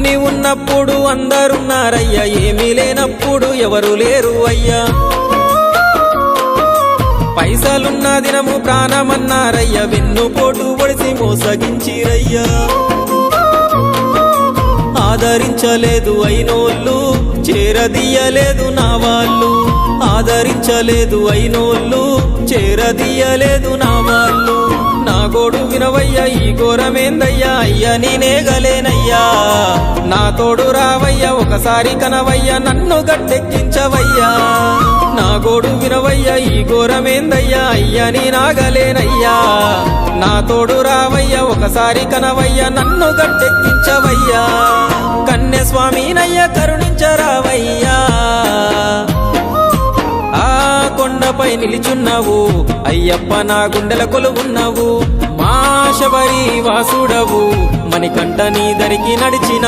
అన్ని ఉన్నప్పుడు అందరున్నారయ్యా, ఏమీ లేనప్పుడు ఎవరు లేరు అయ్యా. పైసలున్న దినము ప్రాణమన్నారయ్యా, వెన్నుపోటు పొడిసి మోసగించిరయ్యా. ఆదరించలేదు అయినోళ్ళు, చేరదీయలేదు నా వాళ్ళు. ఆదరించలేదు అయినోళ్ళు, చేరదీయలేదు నా వాళ్ళు. నా గోడు వినవయ్యా, ఈ ఘోరమేందయ్యా, అయ్యా నేనేగలేనయ్యా. నా తోడు రావయ్యా, ఒకసారి కనవయ్యా, నన్ను గట్టెక్కించవయ్యా. నా గోడు వినవయ్యా, ఈ ఘోరమేందయ్యా, అయ్యా నేనాగలేనయ్యా. నా తోడు రావయ్యా, ఒకసారి కనవయ్యా, నన్ను గట్టెక్కించవయ్యా. కన్య స్వామినయ్యా కరుణించరావయ్యా. ఆ కొండపై నిలిచున్నావు అయ్యప్ప, నా గుండెల కొలువున్నావు. మా శబరి వాసుడవు, మణికంఠ నీ దరికి నడిచిన